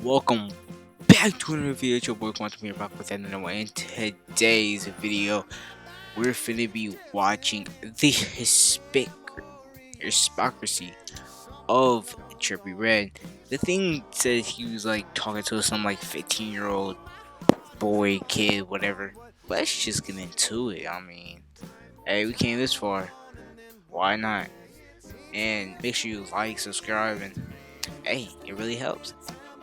welcome back to another video. It's your boy Quantum here, back with another one. In today's video, we're finna be watching the hypocrisy of Trippe Redd. The thing said he was like talking to some like 15-year-old boy, kid, whatever. Let's just get into it. I mean, hey, we came this far. Why not? And make sure you like, subscribe, and hey, it really helps.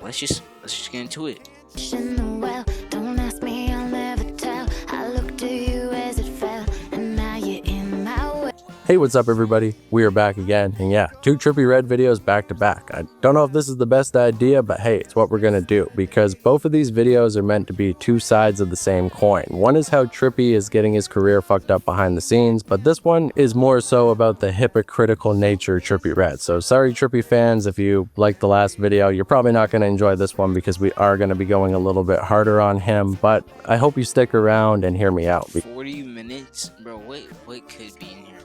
Let's just get into it. Well, don't ask me, I'll never tell. I looked to you as it fell, and now you're in my way. Hey, what's up everybody? We are back again, and yeah, 2 Trippe Redd videos back to back. I don't know if this is the best idea, but hey, it's what we're gonna do, because both of these videos are meant to be 2 sides of the same coin. One is how Trippe is getting his career fucked up behind the scenes, but this one is more so about the hypocritical nature of Trippe Redd. So sorry Trippe fans, if you liked the last video, you're probably not gonna enjoy this one because we are gonna be going a little bit harder on him, but I hope you stick around and hear me out. 40 minutes? Bro, what could be in here?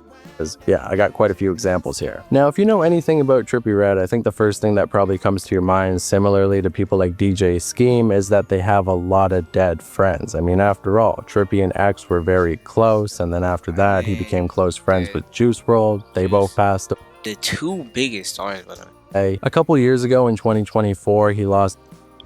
Yeah, I got quite a few examples here. Now, if you know anything about Trippe Redd, I think the first thing that probably comes to your mind, similarly to people like DJ Scheme, is that they have a lot of dead friends. I mean, after all, Trippe and X were very close, and then after that, he became close friends with Juice WRLD. They both passed The 2 biggest stars, by the way. away. A couple years ago in 2024, he lost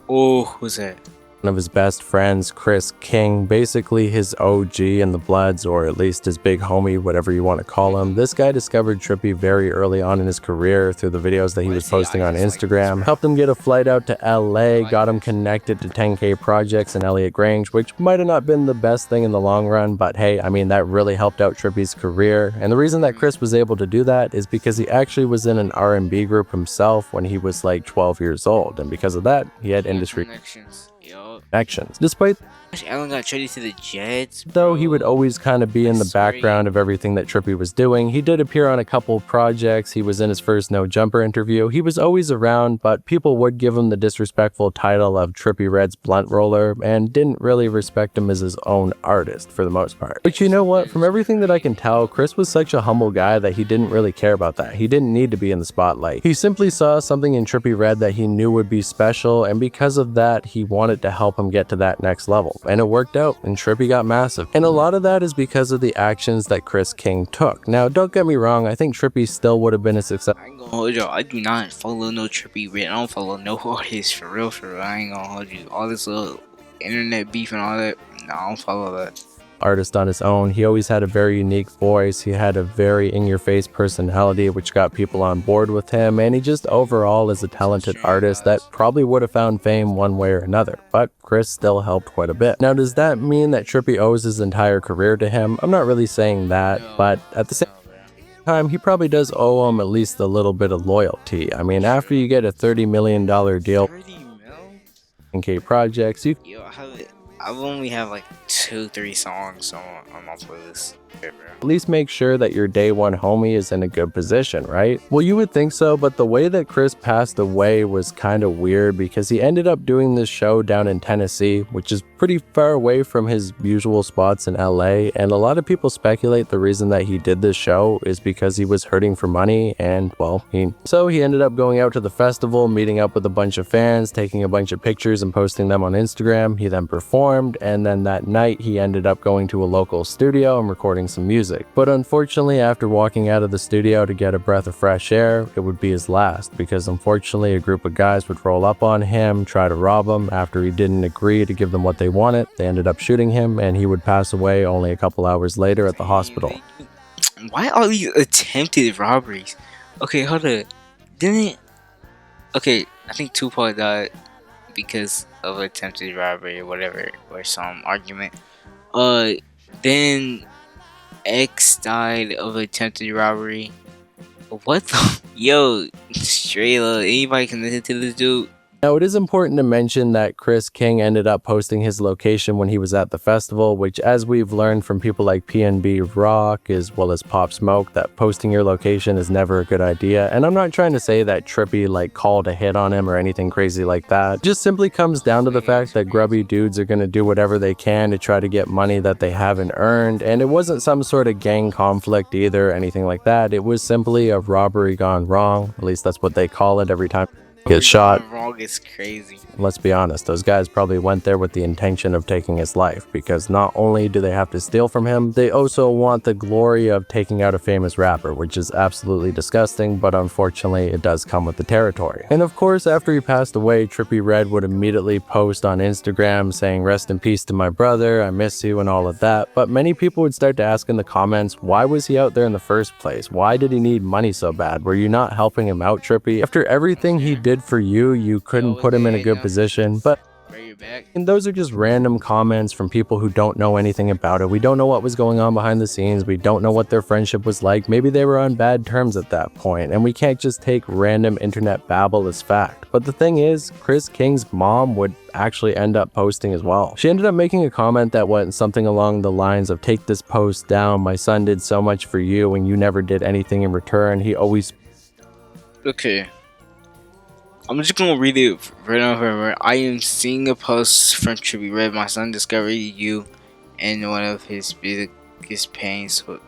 Oh, who's that? one of his best friends, Chris King, basically his OG in the Bloods, or at least his big homie, whatever you want to call him. This guy discovered Trippe very early on in his career through the videos that he was posting on Instagram, helped him get a flight out to LA, got him connected to 10K Projects and Elliot Grange, which might have not been the best thing in the long run, but hey, I mean, that really helped out Trippe's career. And the reason that Chris was able to do that is because he actually was in an R&B group himself when he was like 12 years old, and because of that, he had industry connections. Despite Allen got traded to the Jets, though he would always kind of be in the background of everything that Trippe was doing. He did appear on a couple projects. He was in his first No Jumper interview. He was always around, but people would give him the disrespectful title of Trippe Redd's blunt roller and didn't really respect him as his own artist for the most part. But you know what? From everything that I can tell, Chris was such a humble guy that he didn't really care about that. He didn't need to be in the spotlight. He simply saw something in Trippe Redd that he knew would be special, and because of that, he wanted to help him get to that next level. And it worked out, and Trippe got massive. And a lot of that is because of the actions that Chris King took. Now, don't get me wrong, I think Trippe still would have been a success. I ain't gonna hold y'all. I do not follow no Trippe Redd. I don't follow no artists for real. I ain't gonna hold you. All this little internet beef and all that, no, I don't follow that. Artist on his own. He always had a very unique voice. He had a very in-your-face personality, which got people on board with him, and he just overall is a talented artist that probably would have found fame one way or another, but Chris still helped quite a bit. Now, does that mean that Trippe owes his entire career to him? I'm not really saying that, but at the same time, he probably does owe him at least a little bit of loyalty. I mean, after you get a $30 million deal, 30 mil? 10K Projects, you Yo, I've only have like 2-3 songs on my playlist. at least make sure that your day one homie is in a good position, right? Well, you would think so, but the way that Chris passed away was kind of weird because he ended up doing this show down in Tennessee, which is pretty far away from his usual spots in LA, and a lot of people speculate the reason that he did this show is because he was hurting for money, and well, he ended up going out to the festival, meeting up with a bunch of fans, taking a bunch of pictures and posting them on Instagram. He then performed, and then that night he ended up going to a local studio and recording some music. But unfortunately, after walking out of the studio to get a breath of fresh air, it would be his last, because unfortunately a group of guys would roll up on him, try to rob him. After he didn't agree to give them what they wanted, they ended up shooting him, and he would pass away only a couple hours later at the hospital. Why all these attempted robberies? Okay, hold up. Okay, I think Tupac died because of attempted robbery or whatever, or some argument. Then X died of attempted robbery. What the? Yo, straight up, anybody connected to this dude? Now, it is important to mention that Chris King ended up posting his location when he was at the festival, which, as we've learned from people like PNB Rock as well as Pop Smoke, that posting your location is never a good idea. And I'm not trying to say that Trippe like called a hit on him or anything crazy like that. It just simply comes down to the fact that grubby dudes are going to do whatever they can to try to get money that they haven't earned. And it wasn't some sort of gang conflict either, anything like that. It was simply a robbery gone wrong. At least that's what they call it every time. gets shot. Wrong is crazy. Let's be honest, those guys probably went there with the intention of taking his life, because not only do they have to steal from him, they also want the glory of taking out a famous rapper, which is absolutely disgusting, but unfortunately it does come with the territory. And of course, after he passed away, Trippie Redd would immediately post on Instagram saying, "Rest in peace to my brother, I miss you," and all of that. But many people would start to ask in the comments, why was he out there in the first place? Why did he need money so bad? Were you not helping him out, Trippie? After everything he did for you, you couldn't put him in a good position. But and those are just random comments from people who don't know anything about it. We don't know what was going on behind the scenes. We don't know what their friendship was like. Maybe they were on bad terms at that point, and we can't just take random internet babble as fact. But the thing is, Chris King's mom would actually end up posting as well. She ended up making a comment that went something along the lines of, "Take this post down. My son did so much for you and you never did anything in return. He always..." Okay. I'm just gonna read it right over. I am seeing a post from Trippie Redd. My son discovered you in one of his biggest pains, but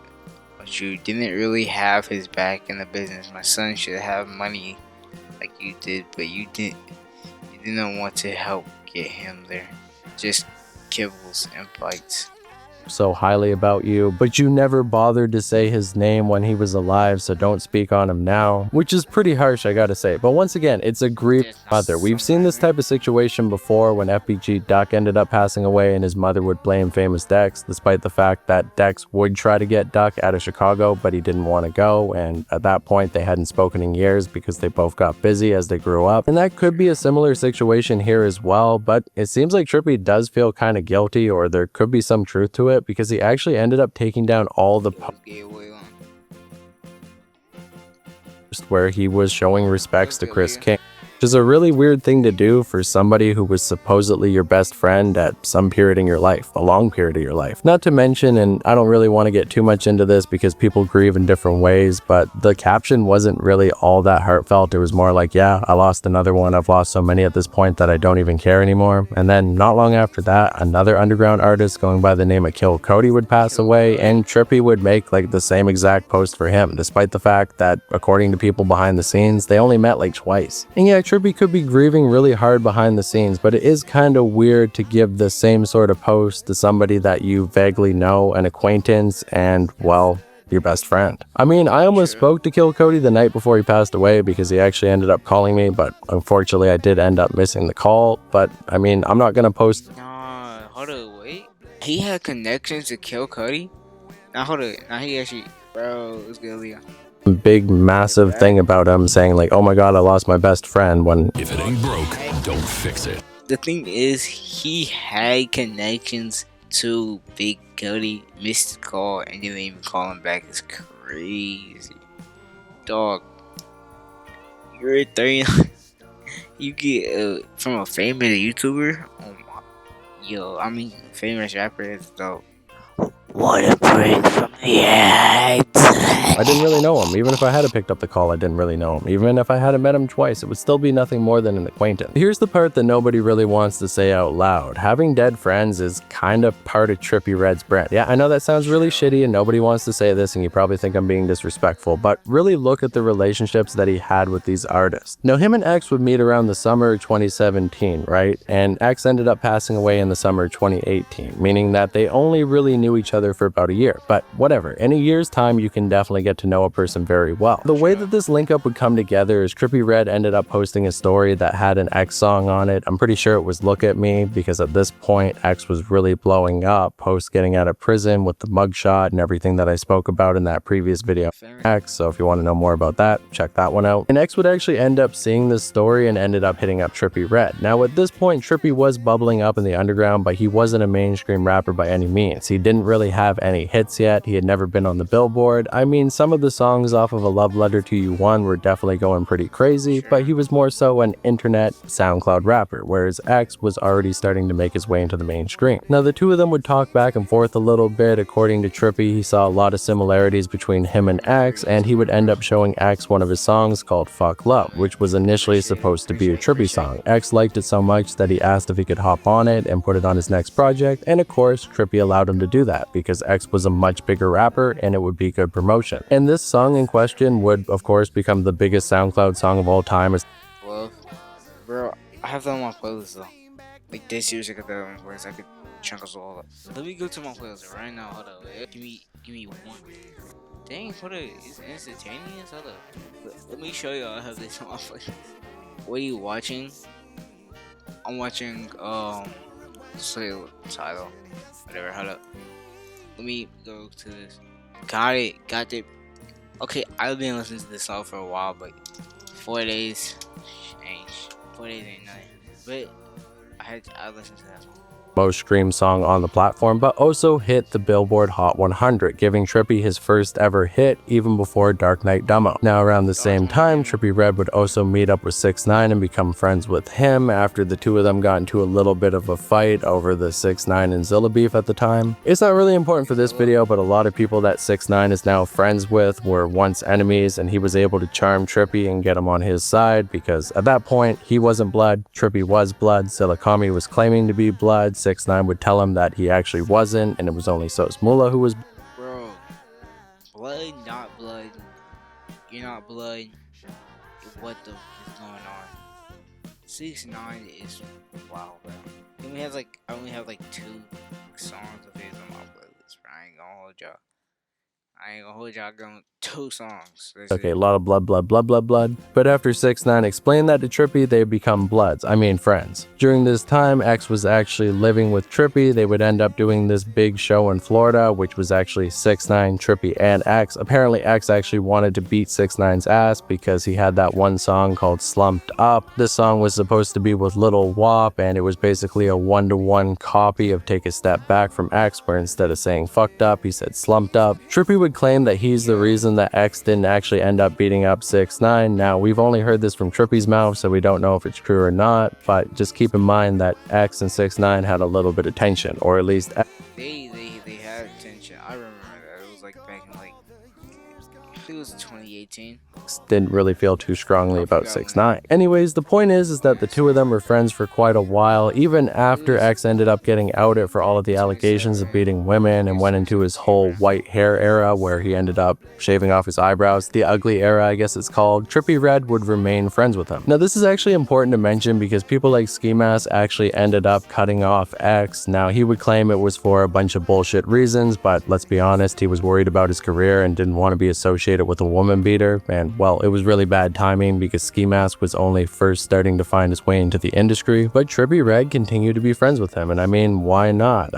you didn't really have his back in the business. My son should have money like you did, but you didn't want to help get him there. Just kibbles and bites. So highly about you, but you never bothered to say his name when he was alive, so don't speak on him now, which is pretty harsh, I gotta say. But once again, it's a grief mother. We've seen this type of situation before when FBG Duck ended up passing away and his mother would blame Famous Dex, despite the fact that Dex would try to get Duck out of Chicago, but he didn't want to go, and at that point they hadn't spoken in years because they both got busy as they grew up. And that could be a similar situation here as well, but it seems like Trippie does feel kind of guilty, or there could be some truth to it, because he actually ended up taking down all the posts where he was showing respects to Chris King, which is a really weird thing to do for somebody who was supposedly your best friend at some period in your life, a long period of your life. Not to mention, and I don't really want to get too much into this because people grieve in different ways, but the caption wasn't really all that heartfelt. It was more like, yeah, I lost another one. I've lost so many at this point that I don't even care anymore. And then not long after that, another underground artist going by the name of Kill Cody would pass away, and Trippie would make like the same exact post for him, despite the fact that, according to people behind the scenes, they only met like twice. And yeah, Trippie could be grieving really hard behind the scenes, but it is kind of weird to give the same sort of post to somebody that you vaguely know, an acquaintance, and, well, your best friend. I mean, I almost spoke to Kill Cody the night before he passed away because he actually ended up calling me, but unfortunately I did end up missing the call. But I mean, I'm not gonna post. Hold on, wait. He had connections to Kill Cody? Now hold on. Now he actually, bro, it's good, Leo. Big massive thing about him saying like, "Oh my god, I lost my best friend," when if it ain't broke, don't fix it. The thing is, he had connections to Big Cody, missed the call and didn't even call him back. It's crazy. Dog, you're 39. You get from a famous YouTuber. I mean famous rapper. That's dope. What a break from the act. I didn't really know him. Even if I had picked up the call, I didn't really know him. Even if I hadn't met him twice, it would still be nothing more than an acquaintance. Here's the part that nobody really wants to say out loud. Having dead friends is kind of part of Trippie Redd's brand. Yeah, I know that sounds really shitty and nobody wants to say this and you probably think I'm being disrespectful, but really look at the relationships that he had with these artists. Now, him and X would meet around the summer of 2017, right? And X ended up passing away in the summer of 2018, meaning that they only really knew each other for about a year. But whatever, in a year's time, you can definitely get to know a person very well. The way that this link up would come together is Trippie Redd ended up posting a story that had an X song on it. I'm pretty sure it was Look at Me, because at this point X was really blowing up post getting out of prison with the mugshot and everything that I spoke about in that previous video X. So if you want to know more about that, check that one out. And X would actually end up seeing this story and ended up hitting up Trippie Redd. Now at this point, Trippie was bubbling up in the underground, but he wasn't a mainstream rapper by any means. He didn't really have any hits yet. He had never been on the Billboard. I mean, some of the songs off of A Love Letter to You 1 were definitely going pretty crazy, but he was more so an internet SoundCloud rapper, whereas X was already starting to make his way into the mainstream. Now the two of them would talk back and forth a little bit. According to Trippie, he saw a lot of similarities between him and X, and he would end up showing X one of his songs called Fuck Love, which was initially supposed to be a Trippie song. X liked it so much that he asked if he could hop on it and put it on his next project, and of course Trippie allowed him to do that because X was a much bigger rapper and it would be good promotion. And this song in question would of course become the biggest SoundCloud song of all time. 12. Bro, I have that on my playlist though. Like this year's I got that on where I could chunk us all up. Let me go to my playlist right now. Hold up. Give me one. Dang, hold up. It's instantaneous. Hold up. Let me show you. I have this on my playlist. What are you watching? I'm watching say title. Whatever. Hold up. Let me go to this. Got it. Got it. Okay, I've been listening to this song for a while, but 4 days ain't 4 days ain't nothing. But I listened to that song. Most streamed song on the platform, but also hit the Billboard Hot 100, giving Trippe his first ever hit even before Dark Knight Demo. Now around the same time, Trippe Redd would also meet up with 6ix9ine and become friends with him after the two of them got into a little bit of a fight over the 6ix9ine and Zilla beef at the time. It's not really important for this video, but a lot of people that 6ix9ine is now friends with were once enemies, and he was able to charm Trippe and get him on his side because at that point he wasn't blood, Trippe was blood, Zilla was claiming to be blood, 6ix9ine would tell him that he actually wasn't, and it was only Sos Mula who was. Bro, blood, not blood. You're not blood. What the f is going on? 6ix9ine is wow, bro. I only have like 2 songs of his on my playlist. Bro. I ain't gonna hold y'all. I got 2 songs. Okay, a lot of blood. But after 6ix9ine explained that to Trippe, they become bloods, friends. During this time, X was actually living with Trippe. They would end up doing this big show in Florida, which was actually 6ix9ine, Trippe, and X. Apparently, X actually wanted to beat 6ix9ine's ass because he had that one song called Slumped Up. This song was supposed to be with Lil Wop, and it was basically a 1-to-1 copy of Take a Step Back from X, where instead of saying fucked up, he said slumped up. Trippe would claim that he's the reason that X didn't actually end up beating up 6ix9ine. Now, we've only heard this from Trippe's mouth, so we don't know if it's true or not, but just keep in mind that X and 6ix9ine had a little bit of tension, or at least they had tension. I remember that. It was like back in I think it was 2018. Didn't really feel too strongly about 6ix9ine. Anyways, the point is that the two of them were friends for quite a while, even after X ended up getting outed for all of the allegations of beating women and went into his whole white hair era where he ended up shaving off his eyebrows, the ugly era I guess it's called. Trippe Redd would remain friends with him. Now this is actually important to mention because people like Ski Mask actually ended up cutting off X. Now he would claim it was for a bunch of bullshit reasons, but let's be honest, he was worried about his career and didn't want to be associated with a woman beater, and well, it was really bad timing because Ski Mask was only first starting to find his way into the industry, but Trippe Redd continued to be friends with him, and why not?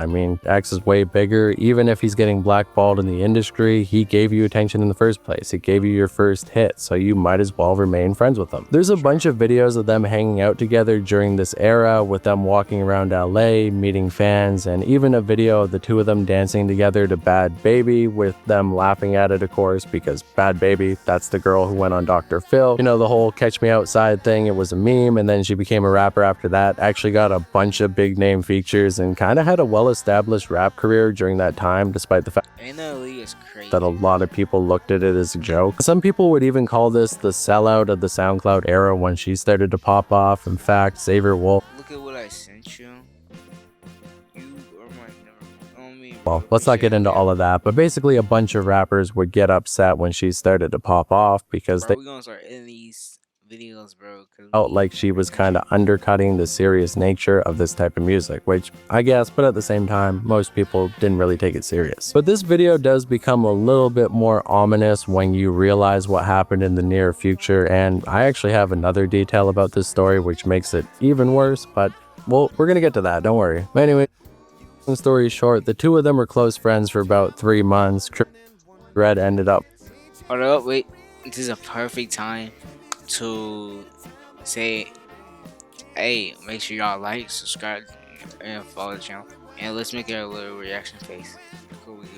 X is way bigger. Even if he's getting blackballed in the industry, he gave you attention in the first place. He gave you your first hit, so you might as well remain friends with him. There's a bunch of videos of them hanging out together during this era, with them walking around LA, meeting fans, and even a video of the two of them dancing together to Bad Baby, with them laughing at it, of course, because Bad Baby, that's the girl who went on Dr. Phil. You know, the whole Catch Me Outside thing, it was a meme, and then she became a rapper after that, actually got a bunch of big name features, and kind of had a well-established rap career during that time, despite the fact that a lot of people looked at it as a joke. Some people would even call this the sellout of the SoundCloud era when she started to pop off. In fact, Xavier Wolf. Look at what I sent you. Well, let's not get into all of that, but basically a bunch of rappers would get upset when she started to pop off because we're gonna start in these videos, bro, felt like she was kind of undercutting the serious nature of this type of music, which I guess, but at the same time, most people didn't really take it serious. But this video does become a little bit more ominous when you realize what happened in the near future, and I actually have another detail about this story which makes it even worse, but well, we're gonna get to that, don't worry. But anyway, long story short, the two of them were close friends for about 3 months. Trippe Redd ended up. Hold up, wait. This is a perfect time to say, hey, make sure y'all like, subscribe, and follow the channel. And let's make it a little reaction face. Before we go.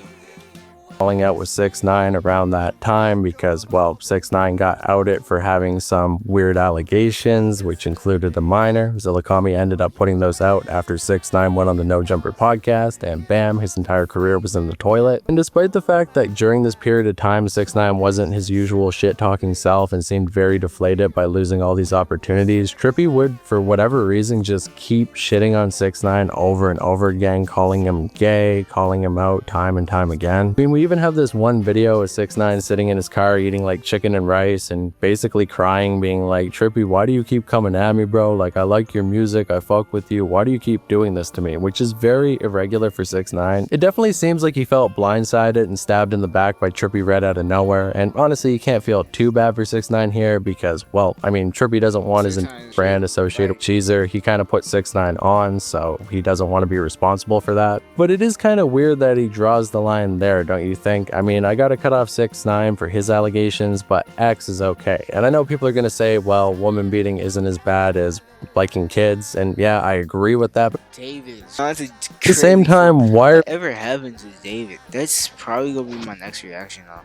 Falling out with 6ix9ine around that time because, well, 6ix9ine got outed for having some weird allegations, which included a minor. Zilla ended up putting those out after 6ix9ine went on the No Jumper podcast, and bam, his entire career was in the toilet. And despite the fact that during this period of time, 6ix9ine wasn't his usual shit-talking self and seemed very deflated by losing all these opportunities, Trippe would, for whatever reason, just keep shitting on 6ix9ine over and over again, calling him gay, calling him out time and time again. We even have this one video of 6ix9ine sitting in his car eating like chicken and rice and basically crying, being like, Trippie, why do you keep coming at me, bro? Like, I like your music, I fuck with you, why do you keep doing this to me? Which is very irregular for 6ix9ine. It definitely seems like he felt blindsided and stabbed in the back by Trippie Redd out of nowhere, and honestly, you can't feel too bad for 6ix9ine here because, well, I mean, Trippie doesn't want his brand associated with Cheezer. He kind of put 6ix9ine on, so he doesn't want to be responsible for that. But it is kind of weird that he draws the line there, don't you think? I mean, I gotta cut off 6ix9ine for his allegations, but X is okay. And I know people are gonna say, well, woman beating isn't as bad as liking kids, and yeah, I agree with that. But David. at the same time, why are whatever happens to David? That's probably gonna be my next reaction though.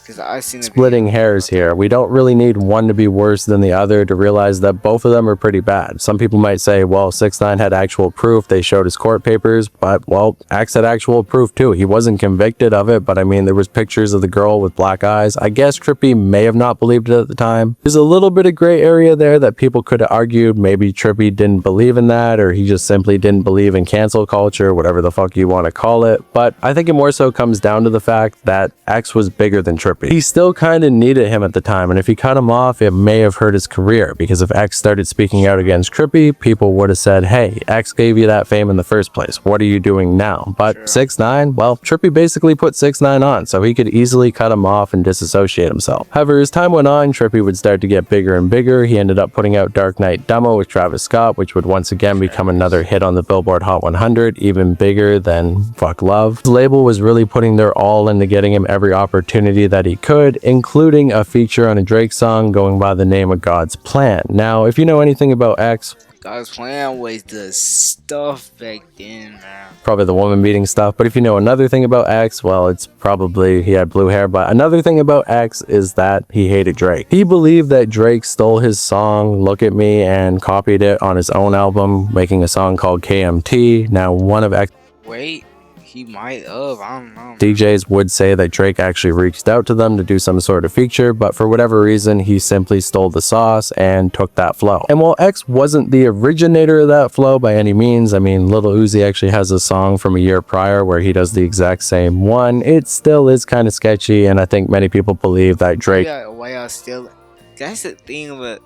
Because I seen splitting hairs here? We don't really need one to be worse than the other to realize that both of them are pretty bad. Some people might say, well, 6ix9ine had actual proof, they showed his court papers, but well, X had actual proof too. He wasn't convicted of it, but I mean, there was pictures of the girl with black eyes. I guess Trippie may have not believed it at the time. There's a little bit of gray area there that people could have argued maybe Trippie didn't believe in that, or he just simply didn't believe in cancel culture, whatever the fuck you want to call it. But I think it more so comes down to the fact that X was bigger than Trippie. He still kind of needed him at the time, and if he cut him off, it may have hurt his career, because if X started speaking out against Trippie, people would have said, hey, X gave you that fame in the first place, what are you doing now? But 6ix9ine, well, Trippie basically put 6ix9ine on, so he could easily cut him off and disassociate himself. However, as time went on, Trippie would start to get bigger and bigger. He ended up putting out Dark Knight Demo with Travis Scott, which would once again become another hit on the Billboard Hot 100, even bigger than Fuck Love. The label was really putting their all into getting him every opportunity that he could, including a feature on a Drake song going by the name of God's Plan. Now, if you know anything about X, God's Plan was the stuff back then, man. Probably the woman beating stuff, but if you know another thing about X, well, it's probably he had blue hair. But another thing about X is that he hated Drake. He believed that Drake stole his song Look at Me and copied it on his own album, making a song called KMT. Now, one of X Wait, he might have, I don't know. DJs would say that Drake actually reached out to them to do some sort of feature, but for whatever reason, he simply stole the sauce and took that flow. And while X wasn't the originator of that flow by any means, I mean, Lil Uzi actually has a song from a year prior where he does the exact same one. It still is kind of sketchy, and I think many people believe that Drake... Why y'all still... That's the thing about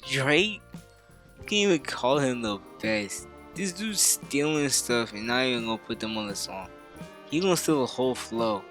Drake. You can't even call him the best. This dude's stealing stuff and not even gonna put them on the song. He gonna steal the whole flow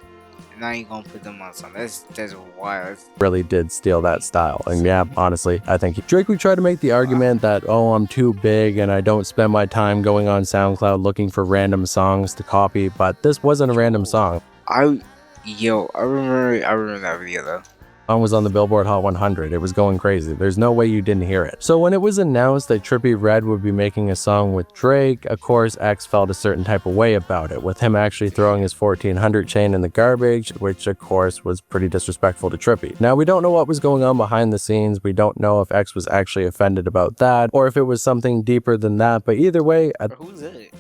and not even gonna put them on the song. That's wild. Really did steal that style. And yeah, honestly, I think Drake would try to make the argument that, oh, I'm too big and I don't spend my time going on SoundCloud looking for random songs to copy, but this wasn't a random song. I remember that video though. Song was on the Billboard Hot 100. It was going crazy. There's no way you didn't hear it. So when it was announced that Trippie Redd would be making a song with Drake, of course X felt a certain type of way about it, with him actually throwing his 1400 chain in the garbage, which of course was pretty disrespectful to Trippie. Now, we don't know what was going on behind the scenes. We don't know if X was actually offended about that or if it was something deeper than that, but either way, Who's it?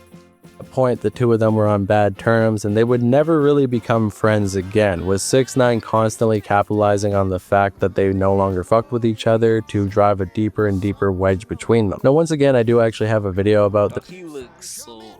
point, the two of them were on bad terms and they would never really become friends again, with 6ix9ine constantly capitalizing on the fact that they no longer fucked with each other to drive a deeper and deeper wedge between them. Now, once again, I do actually have a video about this. He looks so old.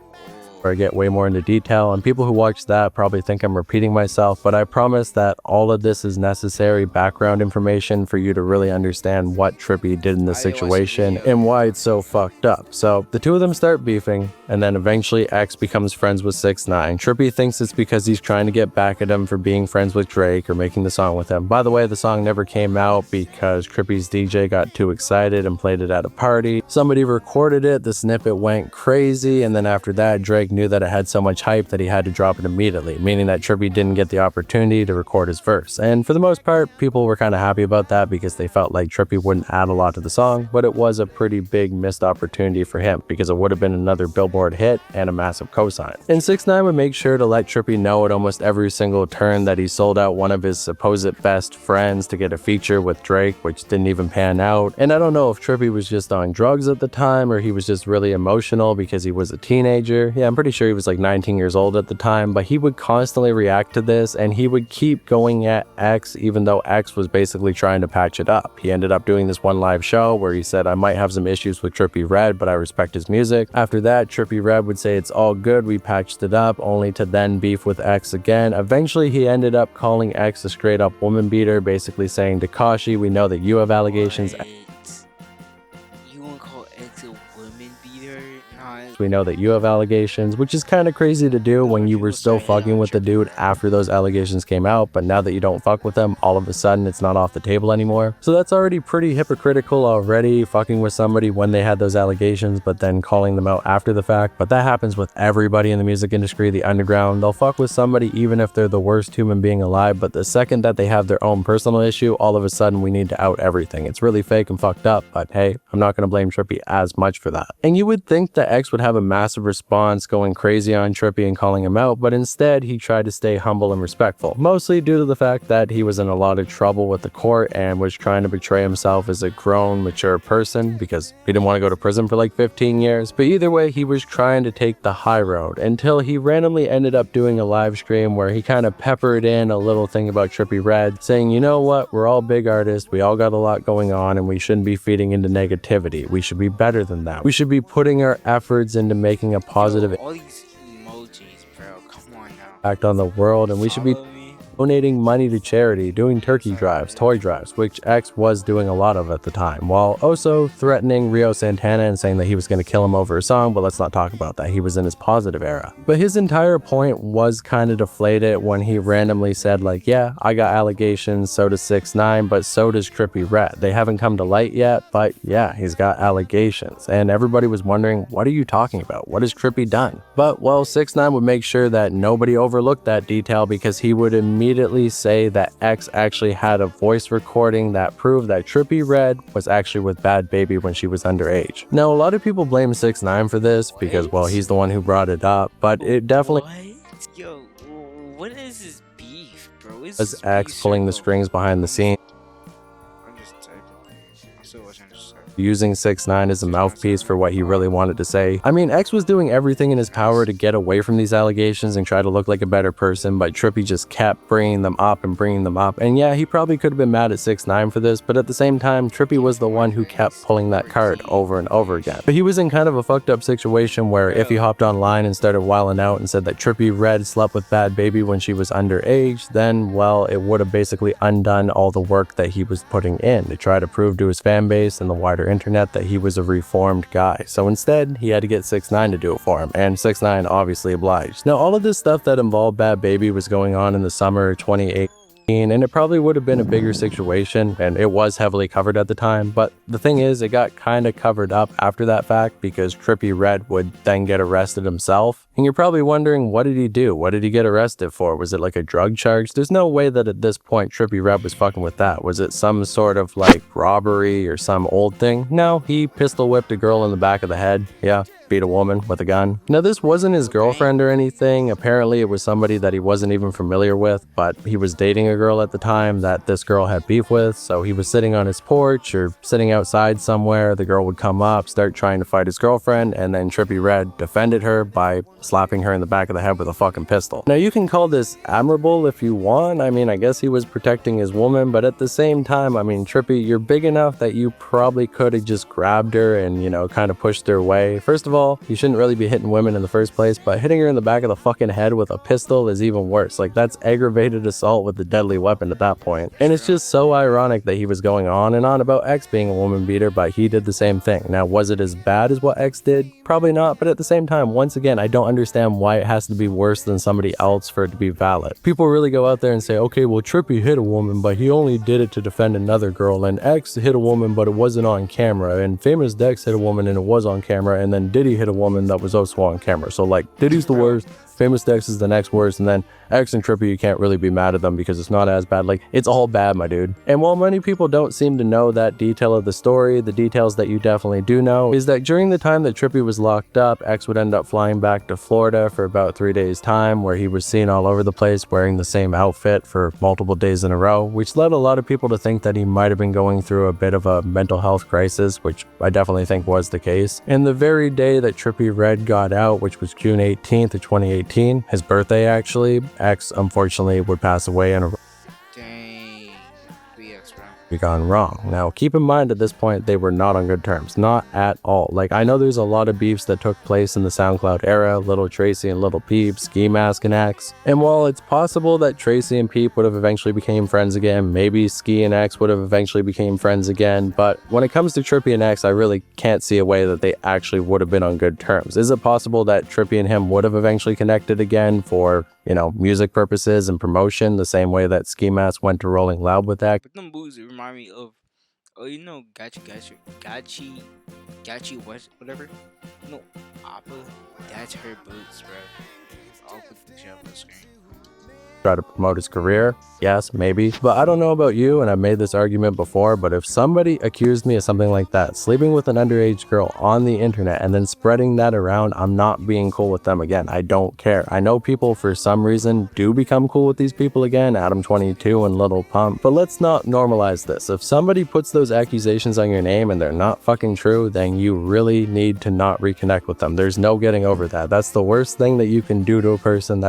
Where I get way more into detail, and people who watch that probably think I'm repeating myself, but I promise that all of this is necessary background information for you to really understand what Trippie did in this situation and why it's so fucked up. So the two of them start beefing, and then eventually X becomes friends with 6ix9ine. Trippie thinks it's because he's trying to get back at him for being friends with Drake or making the song with him. By the way, the song never came out because Trippie's DJ got too excited and played it at a party. Somebody recorded it, the snippet went crazy, and then after that, Drake knew that it had so much hype that he had to drop it immediately, meaning that Trippie didn't get the opportunity to record his verse. And for the most part, people were kind of happy about that because they felt like Trippie wouldn't add a lot to the song, but it was a pretty big missed opportunity for him because it would have been another Billboard hit and a massive cosign. And 6ix9ine would make sure to let Trippie know at almost every single turn that he sold out one of his supposed best friends to get a feature with Drake, which didn't even pan out. And I don't know if Trippie was just on drugs at the time or he was just really emotional because he was a teenager. Yeah, I'm pretty pretty sure he was like 19 years old at the time, but he would constantly react to this and he would keep going at X even though X was basically trying to patch it up. He ended up doing this one live show where he said, I might have some issues with Trippe Redd, but I respect his music. After that, Trippe Redd would say it's all good, we patched it up, only to then beef with X again. Eventually, he ended up calling X a straight up woman beater, basically saying, Tekashi, we know that you have allegations. What? You won't call X a woman beater? Nah. We know that you have allegations, which is kind of crazy to do when you were still fucking with the dude after those allegations came out, but now that you don't fuck with him, all of a sudden it's not off the table anymore. So that's already pretty hypocritical already, fucking with somebody when they had those allegations, but then calling them out after the fact. But that happens with everybody in the music industry, the underground. They'll fuck with somebody even if they're the worst human being alive, but the second that they have their own personal issue, all of a sudden we need to out everything. It's really fake and fucked up, but hey, I'm not going to blame Trippe as much for that. And you would think that X would have a massive response going crazy on Trippe and calling him out, but instead he tried to stay humble and respectful, mostly due to the fact that he was in a lot of trouble with the court and was trying to portray himself as a grown, mature person because he didn't want to go to prison for like 15 years. But either way, he was trying to take the high road until he randomly ended up doing a live stream where he kind of peppered in a little thing about Trippe Redd, saying, you know what, we're all big artists, we all got a lot going on, and we shouldn't be feeding into negativity. We should be better than that. We should be putting our efforts into making a positive Yo, all these emojis, bro. Come on now. impact on the world, and we should be Follow me. donating money to charity, doing turkey drives, toy drives, which X was doing a lot of at the time, while also threatening Rio Santana and saying that he was going to kill him over a song, but let's not talk about that. He was in his positive era. But his entire point was kind of deflated when he randomly said like, yeah, I got allegations, so does 6ix9ine, but so does Trippe Redd. They haven't come to light yet, but yeah, he's got allegations. And everybody was wondering, what are you talking about? What has Trippe done? But well, 6ix9ine would make sure that nobody overlooked that detail because he would immediately say that X actually had a voice recording that proved that Trippe Redd was actually with Bad Baby when she was underage. Now, a lot of people blame 6ix9ine for this because, well, he's the one who brought it up, but it definitely What? Yo, what is this beef, bro? Is was this X beef pulling the circle? strings behind the scenes, I'm just typing. I'm still watching this. using 6ix9ine as a mouthpiece for what he really wanted to say. I mean, X was doing everything in his power to get away from these allegations and try to look like a better person, but Trippe just kept bringing them up and bringing them up. And yeah, he probably could have been mad at 6ix9ine for this, but at the same time, Trippe was the one who kept pulling that card over and over again. But he was in kind of a fucked up situation where if he hopped online and started wilding out and said that Trippe Redd slept with Bad Baby when she was underage, then, well, it would have basically undone all the work that he was putting in to try to prove to his fan base and the wider internet that he was a reformed guy. So instead, he had to get 6ix9ine to do it for him, and 6ix9ine obviously obliged. Now, all of this stuff that involved Bad Baby was going on in the summer of 2018, and it probably would have been a bigger situation, and it was heavily covered at the time, but the thing is, it got kind of covered up after that fact because Trippe Redd would then get arrested himself. And you're probably wondering, what did he do? What did he get arrested for? Was it like a drug charge? There's no way that at this point Trippe Redd was fucking with that. Was it some sort of like robbery or some old thing? No, he pistol whipped a girl in the back of the head. Yeah, beat a woman with a gun. Now, this wasn't his girlfriend or anything. Apparently, it was somebody that he wasn't even familiar with, but he was dating a girl at the time that this girl had beef with, so he was sitting on his porch or sitting outside somewhere. The girl would come up, start trying to fight his girlfriend, and then Trippe Redd defended her by slapping her in the back of the head with a fucking pistol. Now, you can call this admirable if you want. I mean, I guess he was protecting his woman, but at the same time, I mean, Trippe, you're big enough that you probably could have just grabbed her and, you know, kind of pushed her away. First of all, you shouldn't really be hitting women in the first place, but hitting her in the back of the fucking head with a pistol is even worse. Like, that's aggravated assault with a deadly weapon at that point. And it's just so ironic that he was going on and on about X being a woman beater, but he did the same thing. Now, was it as bad as what X did? Probably not, but at the same time, once again, I don't understand why it has to be worse than somebody else for it to be valid. People really go out there and say, okay, well, Trippe hit a woman, but he only did it to defend another girl, and X hit a woman, but it wasn't on camera, and Famous Dex hit a woman and it was on camera, and then Diddy hit a woman that was also on camera. So like, Diddy's the worst, Famous Dex is the next worst, and then X and Trippe, you can't really be mad at them because it's not as bad. Like, it's all bad, my dude. And while many people don't seem to know that detail of the story, the details that you definitely do know is that during the time that Trippe was locked up, X would end up flying back to Florida for about 3 days time, where he was seen all over the place wearing the same outfit for multiple days in a row, which led a lot of people to think that he might have been going through a bit of a mental health crisis, which I definitely think was the case. And the very day that Trippe Redd got out, which was June 18th of 2018, his birthday actually, X unfortunately would pass away in a Dang. BX, bro. gone wrong. Now, keep in mind at this point, they were not on good terms. Not at all. Like, I know there's a lot of beefs that took place in the SoundCloud era, Little Tracy and Little Peep, Ski Mask and X. And while it's possible that Tracy and Peep would have eventually became friends again, maybe Ski and X would have eventually became friends again, but when it comes to Trippe and X, I really can't see a way that they actually would have been on good terms. Is it possible that Trippe and him would have eventually connected again for, you know, music purposes and promotion, the same way that Ski Mask went to Rolling Loud with X? But them boots remind me of, oh, you know, Gachi, whatever. No, Appa. That's her boots, bro. I'll put the picture up on the screen. Try to promote his career? Yes, maybe. But I don't know about you, and I've made this argument before, but if somebody accused me of something like that, sleeping with an underage girl on the internet and then spreading that around, I'm not being cool with them again. I don't care. I know people for some reason do become cool with these people again, Adam22 and Little Pump, but let's not normalize this. If somebody puts those accusations on your name and they're not fucking true, then you really need to not reconnect with them. There's no getting over that. That's the worst thing that you can do to a person.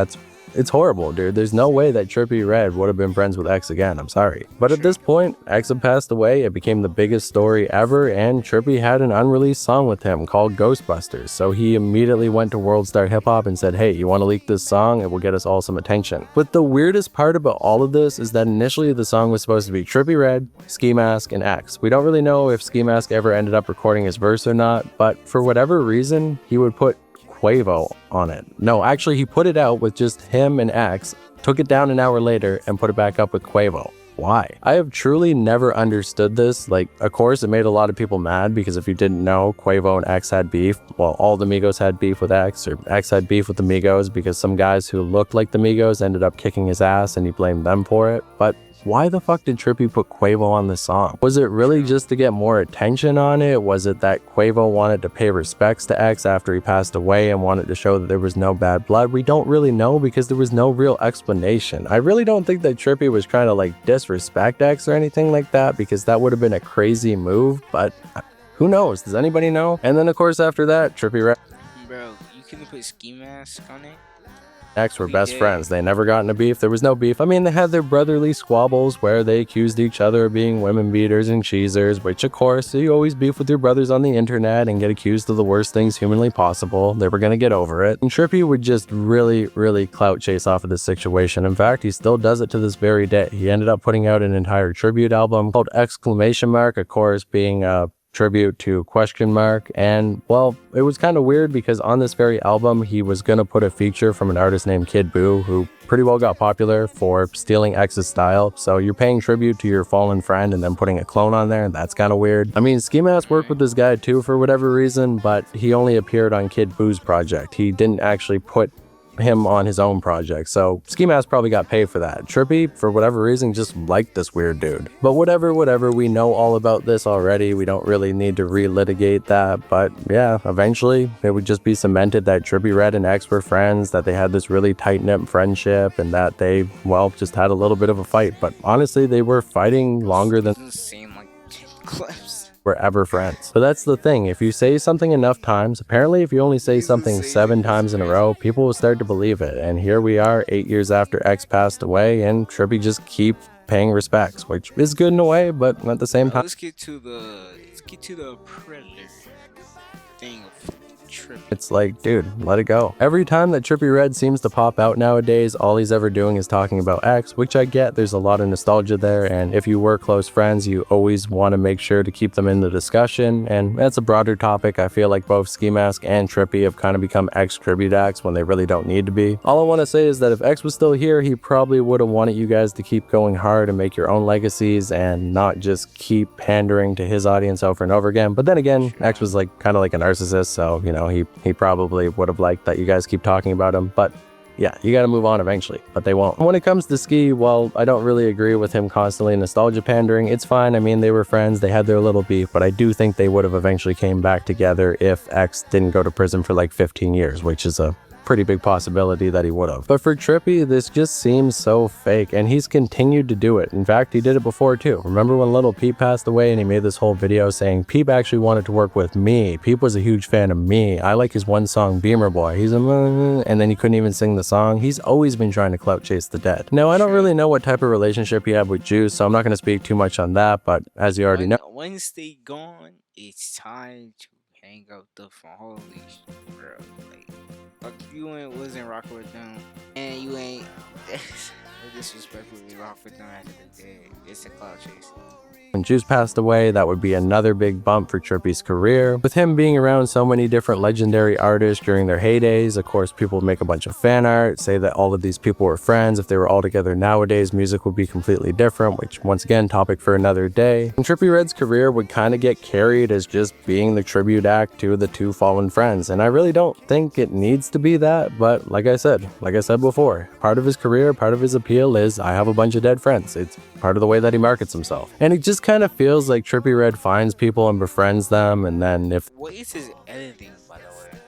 It's horrible, dude. There's no way that Trippe Redd would have been friends with X again. I'm sorry. But at this point, X had passed away. It became the biggest story ever, and Trippe had an unreleased song with him called Ghostbusters. So he immediately went to World Star Hip Hop and said, hey, you want to leak this song? It will get us all some attention. But the weirdest part about all of this is that initially the song was supposed to be Trippe Redd, Ski Mask, and X. We don't really know if Ski Mask ever ended up recording his verse or not, but for whatever reason, he would put Quavo on it. No, actually, he put it out with just him and X, took it down an hour later, and put it back up with Quavo. Why? I have truly never understood this. Like, of course, it made a lot of people mad because if you didn't know, Quavo and X had beef. Well, all the Migos had beef with X, or X had beef with the Migos because some guys who looked like the Migos ended up kicking his ass and he blamed them for it. But why the fuck did Trippe put Quavo on the song? Was it really just to get more attention on it? Was it that Quavo wanted to pay respects to X after he passed away and wanted to show that there was no bad blood? We don't really know because there was no real explanation. I really don't think that Trippe was trying to like disrespect X or anything like that, because that would have been a crazy move, but who knows? Does anybody know? And then of course after that, Trippe Redd, Bro, you couldn't put Ski Mask on it? X were best friends. They never got into beef. There was no beef. I mean, they had their brotherly squabbles where they accused each other of being women beaters and cheesers, which of course, you always beef with your brothers on the internet and get accused of the worst things humanly possible. They were gonna get over it. And Trippe would just really clout chase off of this situation. In fact, he still does it to this very day. He ended up putting out an entire tribute album called Exclamation Mark, of course, being a tribute to Question Mark. And well, it was kind of weird because on this very album he was gonna put a feature from an artist named Kid Boo, who pretty well got popular for stealing X's style. So you're paying tribute to your fallen friend and then putting a clone on there. That's kind of weird. I mean, Ski Mask worked with this guy too for whatever reason, but he only appeared on Kid Boo's project. He didn't actually put him on his own project, so Ski Mask probably got paid for that. Trippe, for whatever reason, just liked this weird dude. But whatever, we know all about this already. We don't really need to relitigate that, but yeah, eventually it would just be cemented that Trippe Redd and X were friends, that they had this really tight-knit friendship, and that they, well, just had a little bit of a fight. But honestly, they were fighting longer than Doesn't seem like clips. were ever friends. But that's the thing, if you say something enough times, apparently if you only say something 7 times in a row, people will start to believe it. And here we are 8 years after X passed away, and Trippe just keep paying respects, which is good in a way, but at the same time, Let's get to the Predator thing of Trippe. it's like, dude, let it go. Every time that Trippe Redd seems to pop out nowadays, all he's ever doing is talking about X, which I get, there's a lot of nostalgia there, and if you were close friends, you always want to make sure to keep them in the discussion, and that's a broader topic. I feel like both Ski Mask and Trippe have kind of become X tribute acts when they really don't need to be. All I want to say is that if X was still here, he probably would have wanted you guys to keep going hard and make your own legacies and not just keep pandering to his audience over and over again. But then again, X was like kind of like a narcissist, so you know, he probably would have liked that you guys keep talking about him. But yeah, you gotta move on eventually, but they won't. When it comes to Ski, well, I don't really agree with him constantly nostalgia pandering. It's fine. I mean, they were friends, they had their little beef, but I do think they would have eventually came back together if X didn't go to prison for like 15 years, which is a pretty big possibility that he would have. But for Trippe, this just seems so fake, and he's continued to do it. In fact, he did it before too. Remember when Little Peep passed away and he made this whole video saying, Peep actually wanted to work with me. Peep was a huge fan of me. I like his one song, Beamer Boy. He's a and then he couldn't even sing the song. He's always been trying to clout chase the dead. Now, I don't really know what type of relationship he had with Juice, so I'm not going to speak too much on that, but as you already know, Once they gone, it's time to hang up the phone. Holy shit, bro. Like, fuck, you wasn't rocking with them, and you ain't disrespectfully rock with them after the day. It's a cloud chase. when Juice passed away, that would be another big bump for Trippe's career. With him being around so many different legendary artists during their heydays, of course, people would make a bunch of fan art, say that all of these people were friends. If they were all together nowadays, music would be completely different, which once again, topic for another day. And Trippie Redd's career would kind of get carried as just being the tribute act to the two fallen friends. And I really don't think it needs to be that, but like I said before, part of his career, part of his appeal is I have a bunch of dead friends. It's part of the way that he markets himself. And it just kind of feels like Trippie Redd finds people and befriends them, and then if What is his editing, by the way?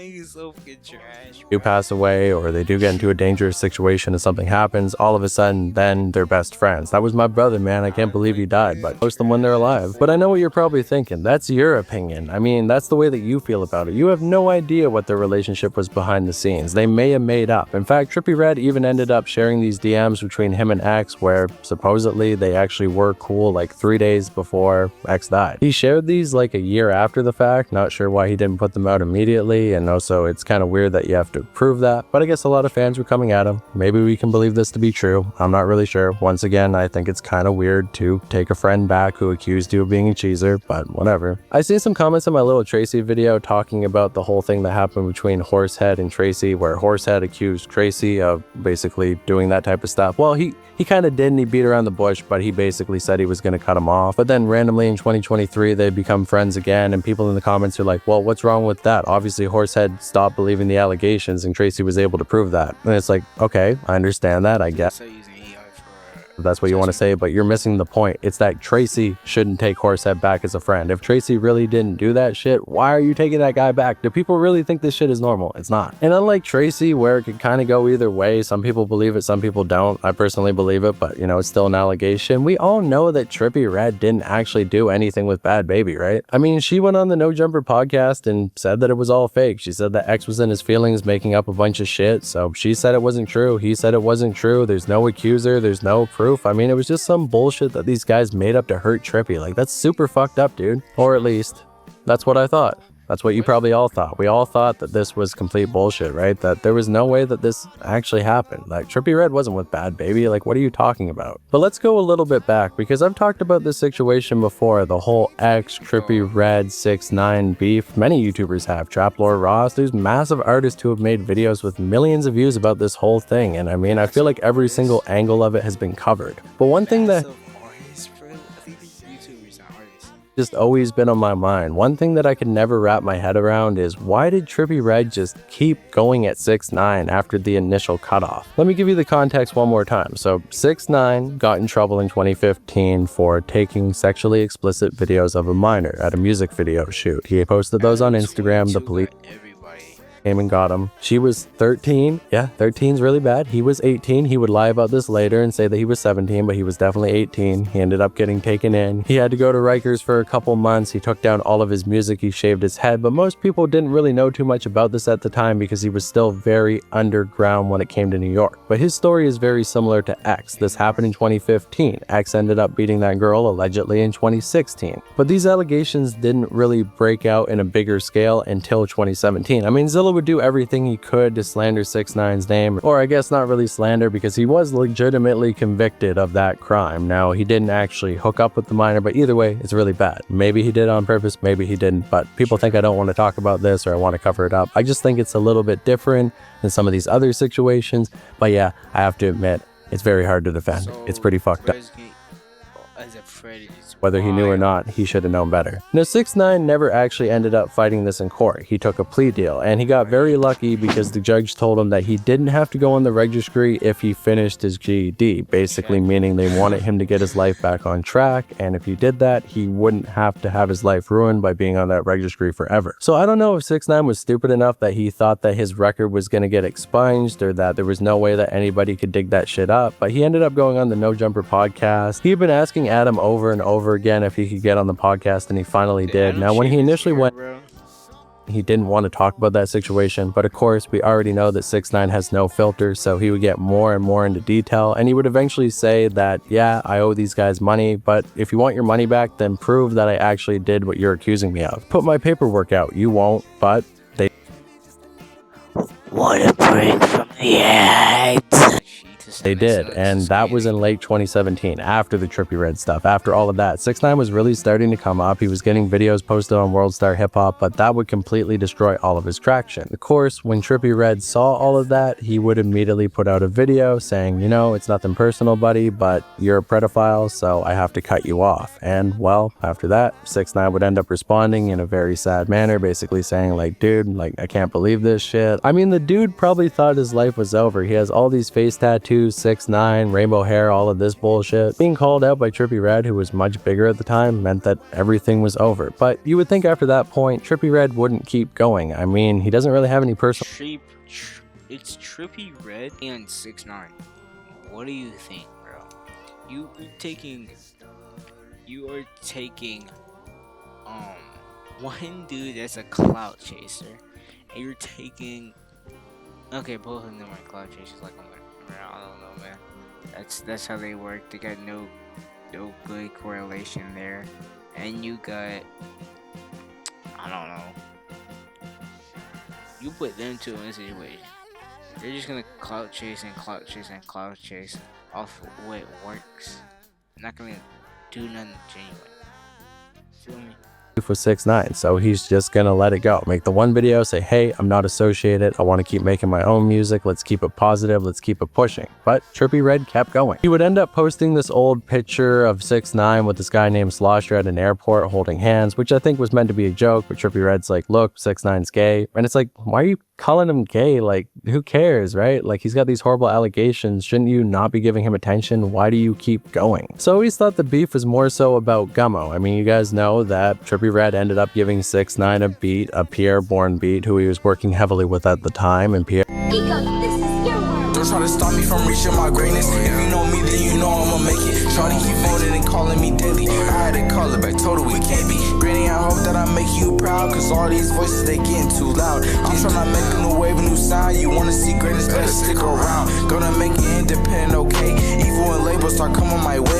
He's so fucking trash. do pass away or they do get into a dangerous situation and something happens, all of a sudden then they're best friends. That was my brother, man. I can't believe he died, but post them when they're alive. But I know what you're probably thinking. That's your opinion. I mean, that's the way that you feel about it. You have no idea what their relationship was behind the scenes. They may have made up. In fact, Trippie Redd even ended up sharing these DMs between him and X where supposedly they actually were cool like 3 days before X died. He shared these like a year after the fact. Not sure why he didn't put them out immediately, and also it's kind of weird that you have to prove that, but I guess a lot of fans were coming at him. Maybe we can believe this to be true. I'm not really sure. Once again, I think it's kind of weird to take a friend back who accused you of being a cheeser, but whatever. I see some comments in my little Tracy video talking about the whole thing that happened between Horsehead and Tracy, where Horsehead accused Tracy of basically doing that type of stuff. Well, he kind of did, and he beat around the bush, but he basically said he was going to cut him off. But then randomly in 2023, they become friends again, and people in the comments are like, well, what's wrong with that? Obviously, Horsehead stopped believing the allegations, and Tracy was able to prove that. And it's like, okay, I understand that, I guess. So using AI for If that's what you want to say, but you're missing the point. It's that Tracy shouldn't take Horsehead back as a friend. If Tracy really didn't do that shit, why are you taking that guy back? Do people really think this shit is normal? It's not. And unlike Tracy, where it could kind of go either way, some people believe it, some people don't. I personally believe it, but you know, it's still an allegation. We all know that Trippie Redd didn't actually do anything with Bad Baby, right? I mean, she went on the No Jumper podcast and said that it was all fake. She said that X was in his feelings, making up a bunch of shit. So she said it wasn't true. He said it wasn't true. There's no accuser. There's no proof. I mean, it was just some bullshit that these guys made up to hurt Trippie. Like, that's super fucked up, dude. Or at least, that's what I thought. That's what you probably all thought. We all thought that this was complete bullshit, right? That there was no way that this actually happened. Like, Trippie Redd wasn't with Bad Baby. Like, what are you talking about? But let's go a little bit back, because I've talked about this situation before. The whole X, Trippie Redd, 6ix9ine beef. Many YouTubers have. Traplore Ross. There's massive artists who have made videos with millions of views about this whole thing. And I mean, I feel like every single angle of it has been covered. But one thing that just always been on my mind, one thing that I could never wrap my head around is, why did Trippie Redd just keep going at 6ix9ine after the initial cutoff? Let me give you the context one more time. So 6ix9ine got in trouble in 2015 for taking sexually explicit videos of a minor at a music video shoot. He posted those on Instagram. The police came and got him. She was 13. Yeah, 13's really bad. He was 18. He would lie about this later and say that he was 17, but he was definitely 18. He ended up getting taken in. He had to go to Rikers for a couple months. He took down all of his music. He shaved his head, but most people didn't really know too much about this at the time because he was still very underground when it came to New York. But his story is very similar to X. This happened in 2015. X ended up beating that girl allegedly in 2016. But these allegations didn't really break out in a bigger scale until 2017. I mean, Zilla would do everything he could to slander 6ix9ine's name, or I guess not really slander, because he was legitimately convicted of that crime. Now, he didn't actually hook up with the minor, but either way, it's really bad. Maybe he did on purpose, maybe he didn't, but people think I don't want to talk about this or I want to cover it up. I just think it's a little bit different than some of these other situations, but yeah, I have to admit, it's very hard to defend. It's pretty fucked up. As a predator, Whether he knew or not, he should have known better. Now, 6ix9ine never actually ended up fighting this in court. He took a plea deal, and he got very lucky because the judge told him that he didn't have to go on the registry if he finished his GED, basically meaning they wanted him to get his life back on track, and if he did that, he wouldn't have to have his life ruined by being on that registry forever. So I don't know if 6ix9ine was stupid enough that he thought that his record was going to get expunged or that there was no way that anybody could dig that shit up, but he ended up going on the No Jumper podcast. He had been asking Adam over and over again if he could get on the podcast, and he finally did. Now, when he initially went, he didn't want to talk about that situation, but of course we already know that 6ix9ine has no filter, so he would get more and more into detail, and he would eventually say that, yeah, I owe these guys money, but if you want your money back, then prove that I actually did what you're accusing me of. Put my paperwork out. You won't, but what a break from the act. they did, and that was in late 2017, after the Trippie Redd stuff. After all of that, 6ix9ine was really starting to come up. He was getting videos posted on World Star Hip Hop, but that would completely destroy all of his traction. Of course, when Trippie Redd saw all of that, he would immediately put out a video saying, you know, it's nothing personal, buddy, but you're a pedophile, so I have to cut you off. And, well, after that, 6ix9ine would end up responding in a very sad manner, basically saying, like, dude, like, I can't believe this shit. I mean, the dude probably thought his life was over. He has all these face tattoos, 6ix9ine, rainbow hair, all of this bullshit. Being called out by Trippie Redd, who was much bigger at the time, meant that everything was over. But you would think after that point, Trippie Redd wouldn't keep going. I mean, he doesn't really have any personal... It's Trippie Redd and 6ix9ine. What do you think, bro? You are taking one dude that's a clout chaser, and you're taking... Okay, both of them are clout chasers, like, I don't know, man. That's how they work. They got no good correlation there. And you got, I don't know. You put them two in a situation, they're just gonna clout chase and clout chase and clout chase off of what works. Not gonna do nothing genuine. Feel me? For 6ix9ine, so he's just gonna let it go. Make the one video, say, hey, I'm not associated, I want to keep making my own music, let's keep it positive, let's keep it pushing. But Trippie Redd kept going. He would end up posting this old picture of 6ix9ine with this guy named Slosher at an airport holding hands, which I think was meant to be a joke, but Trippie Redd's like, look, 6ix9ine's gay, and it's like, why are you calling him gay? Like, who cares, right? Like, he's got these horrible allegations. Shouldn't you not be giving him attention? Why do you keep going? So I always thought the beef was more so about Gummo. I mean, you guys know that Trippie Redd ended up giving 6ix9ine a beat, a Pierre-born beat, who he was working heavily with at the time, and Pierre... Don't try to stop me from reaching my greatness. If you know me, then you know I'ma make it. Shawty keep moaning and calling me daily. I had to call it back, told her we can't be. Granny, I hope that I make you proud, cause all these voices, they getting too loud. I'm trying to make a new wave, a new sound. You wanna see greatness, better stick around. Gonna make it independent, okay? Evil and labels start coming my way.